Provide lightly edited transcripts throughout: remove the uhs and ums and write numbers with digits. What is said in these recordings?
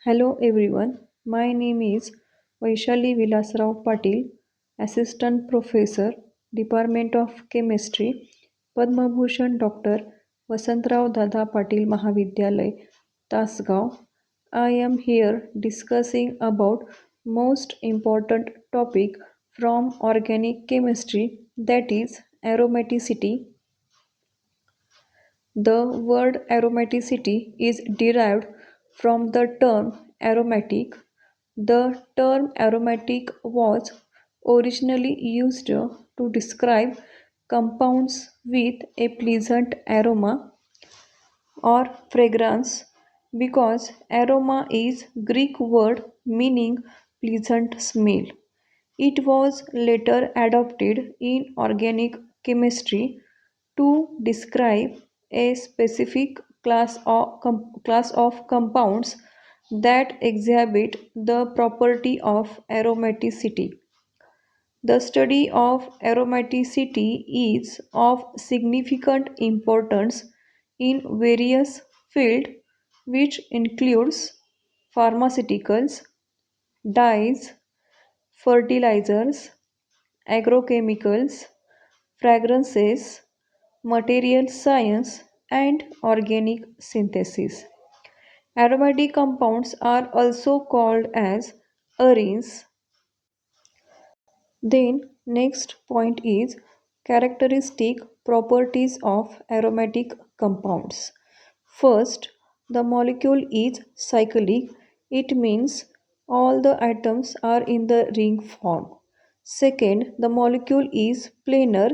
Hello everyone, my name is Vaishali Vilasrao Patil, Assistant Professor, Department of Chemistry, Padma Bhushan Dr. Vasantrao Dada Patil Mahavidyalay, Tasgaon. I am here discussing about most important topic from organic chemistry, that is aromaticity. The word aromaticity is derived from the term aromatic. The term aromatic was originally used to describe compounds with a pleasant aroma or fragrance because aroma is Greek word meaning pleasant smell. It was later adopted in organic chemistry to describe a specific class of compounds that exhibit the property of aromaticity. The study of aromaticity is of significant importance in various fields, which includes pharmaceuticals, dyes, fertilizers, agrochemicals, fragrances, material science, and organic synthesis. Aromatic compounds are also called as arenes. Then next point is characteristic properties of aromatic compounds. First, the molecule is cyclic. It means all the atoms are in the ring form. Second, the molecule is planar.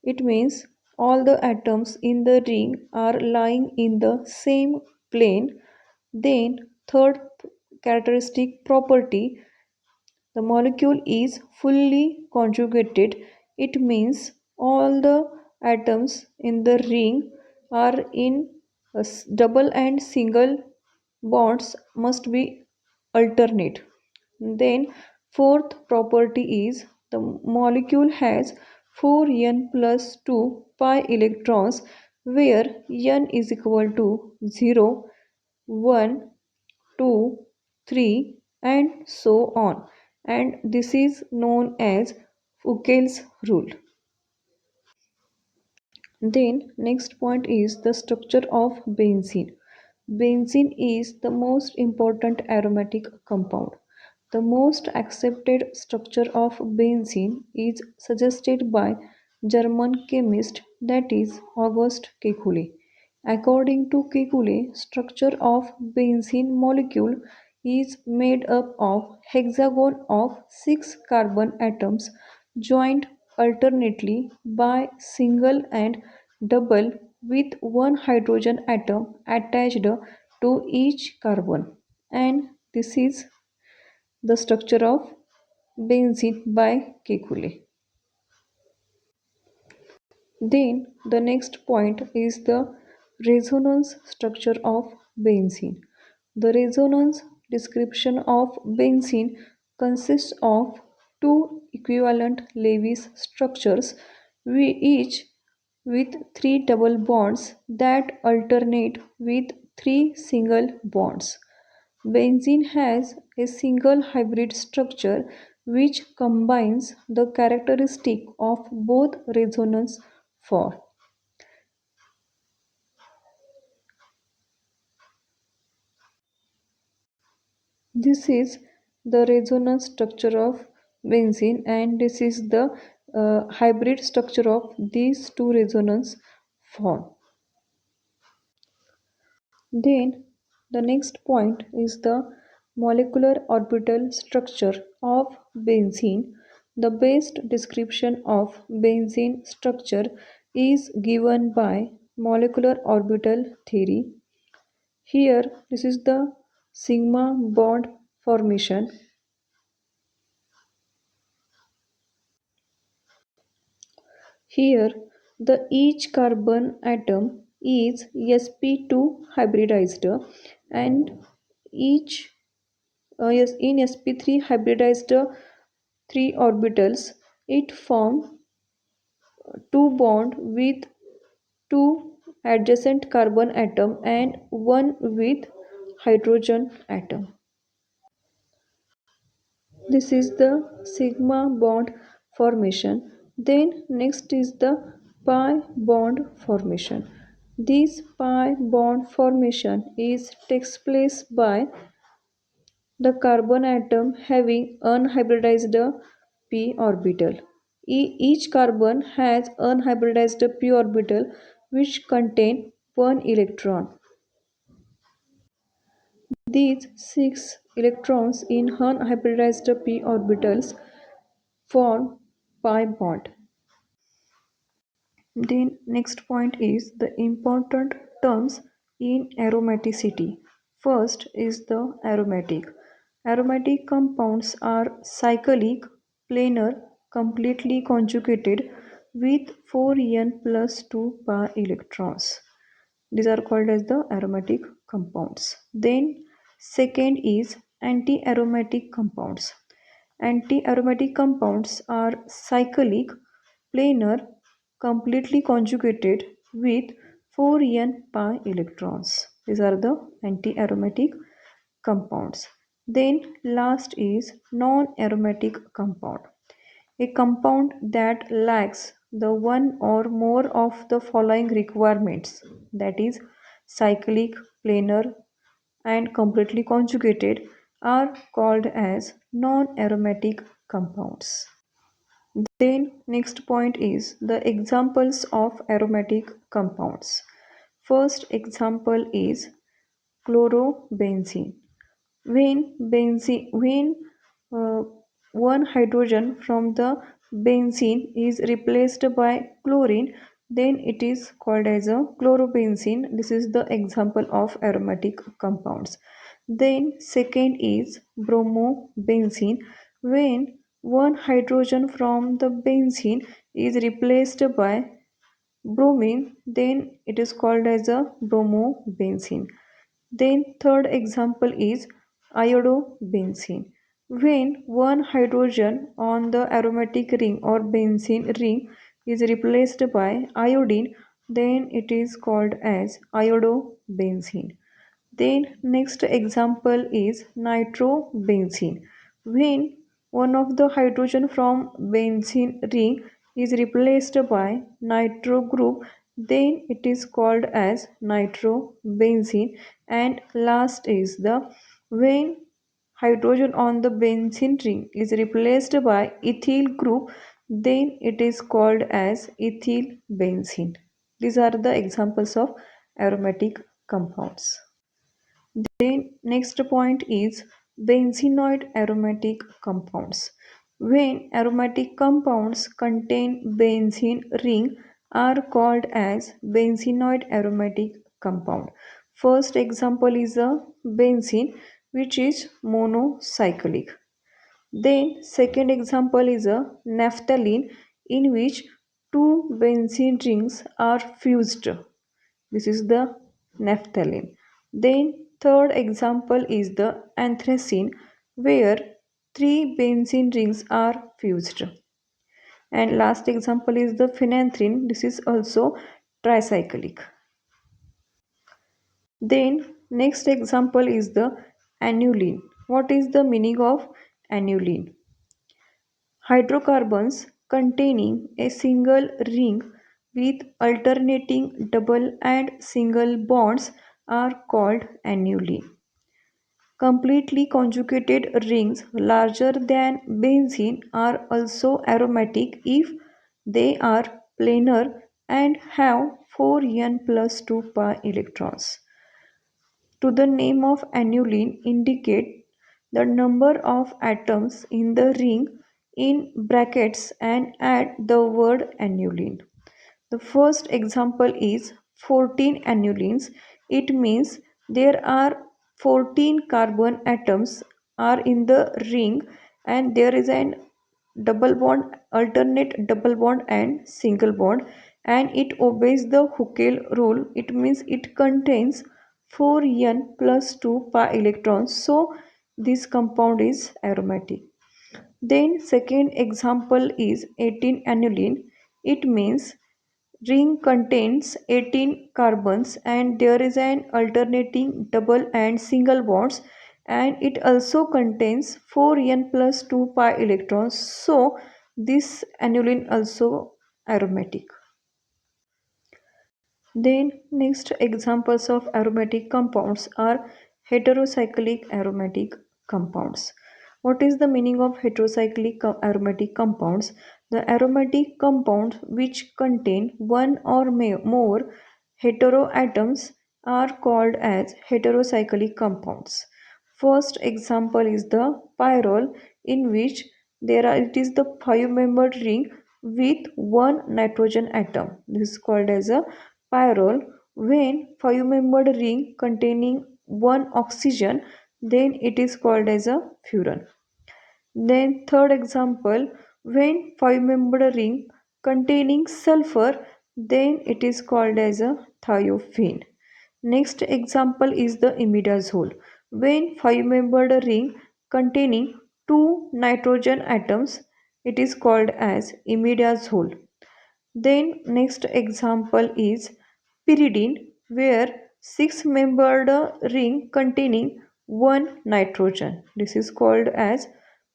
It means all the atoms in the ring are lying in the same plane. Then, third characteristic property, the molecule is fully conjugated. It means all the atoms in the ring are in double and single bonds must be alternate. Then fourth property is the molecule has 4n plus 2 pi electrons where n is equal to 0, 1, 2, 3 and so on, and this is known as Foucault's rule. Then next point is the structure of benzene. Benzene is the most important aromatic compound. The most accepted structure of benzene is suggested by German chemist, that is August Kekulé. According to Kekulé, structure of benzene molecule is made up of hexagon of 6 carbon atoms joined alternately by single and double with one hydrogen atom attached to each carbon, and this is the structure of benzene by Kekulé. Then the next point is the resonance structure of benzene. The resonance description of benzene consists of two equivalent Lewis structures, each with three double bonds that alternate with three single bonds. Benzene has a single hybrid structure which combines the characteristic of both resonance for. This is the resonance structure of benzene, and this is the hybrid structure of these two resonance form. Then the next point is the molecular orbital structure of benzene. The best description of benzene structure is given by molecular orbital theory. Here, this is the sigma bond formation. Here, the each carbon atom is sp2 hybridized, and each in sp3 hybridized 3 orbitals. It form two bond with two adjacent carbon atom and one with hydrogen atom. This is the sigma bond formation. Then next is the pi bond formation. This pi bond formation is takes place by the carbon atom having unhybridized p orbital. Each carbon has unhybridized p orbital which contain one electron. These six electrons in unhybridized p orbitals form pi bond. Then next point is the important terms in aromaticity. First is the aromatic. Aromatic compounds are cyclic, planar, completely conjugated with 4n plus 2 pi electrons. These are called as the aromatic compounds. Then second is anti-aromatic compounds. Anti-aromatic compounds are cyclic, planar, completely conjugated with 4n pi electrons. These are the anti-aromatic compounds. Then last is non-aromatic compound. A compound that lacks the one or more of the following requirements, that is cyclic, planar, and completely conjugated, are called as non-aromatic compounds. Then next point is the examples of aromatic compounds. First example is chlorobenzene. When uh, one hydrogen from the benzene is replaced by chlorine, then it is called as a chlorobenzene. This is the example of aromatic compounds. Then second is bromobenzene. When one hydrogen from the benzene is replaced by bromine, then it is called as a bromobenzene. Then third example is iodobenzene. When one hydrogen on the aromatic ring or benzene ring is replaced by iodine, then it is called as iodobenzene. Then next example is nitrobenzene. When one of the hydrogen from benzene ring is replaced by nitro group, then it is called as nitrobenzene. And last is the when hydrogen on the benzene ring is replaced by ethyl group, then it is called as ethyl benzene. These are the examples of aromatic compounds. Then next point is benzenoid aromatic compounds. When aromatic compounds contain benzene ring are called as benzenoid aromatic compound. First example is a benzene which is monocyclic. Then second example is a naphthalene in which two benzene rings are fused. This is the naphthalene. Then third example is the anthracene where three benzene rings are fused. And last example is the phenanthrene. This is also tricyclic. Then next example is the aniline. What is the meaning of aniline? Hydrocarbons containing a single ring with alternating double and single bonds are called annuli. Completely conjugated rings larger than benzene are also aromatic if they are planar and have 4n plus 2 pi electrons. To the name of aniline indicate the number of atoms in the ring in brackets and add the word aniline. The first example is 14 anilines. It means there are 14 carbon atoms are in the ring and there is an double bond, alternate double bond and single bond, and it obeys the Huckel rule. It means it contains 4n plus 2 pi electrons. So this compound is aromatic. Then second example is 18 aniline. It means ring contains 18 carbons and there is an alternating double and single bonds, and it also contains 4n plus 2 pi electrons. So this aniline also aromatic. Then next examples of aromatic compounds are heterocyclic aromatic compounds. What is the meaning of heterocyclic aromatic compounds? The aromatic compounds which contain one or more heteroatoms are called as heterocyclic compounds. First example is the pyrrole, in which it is the five-membered ring with one nitrogen atom. This is called as a pyrrole. When five-membered ring containing one oxygen, then it is called as a furan. Then third example, when five-membered ring containing sulfur, then it is called as a thiophene. Next example is the imidazole. When five-membered ring containing two nitrogen atoms, it is called as imidazole. Then next example is pyridine, where six-membered ring containing one nitrogen. This is called as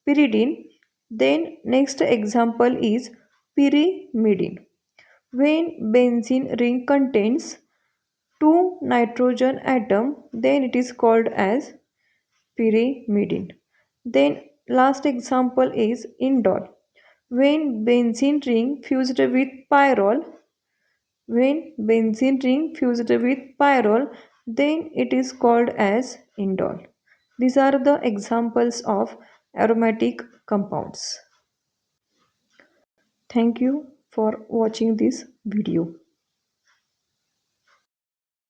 pyridine. Then next example is pyrimidine. When benzene ring contains two nitrogen atom, then it is called as pyrimidine. Then last example is indole. When benzene ring fused with pyrrole, then it is called as indole. These are the examples of aromatic compounds. Thank you for watching this video.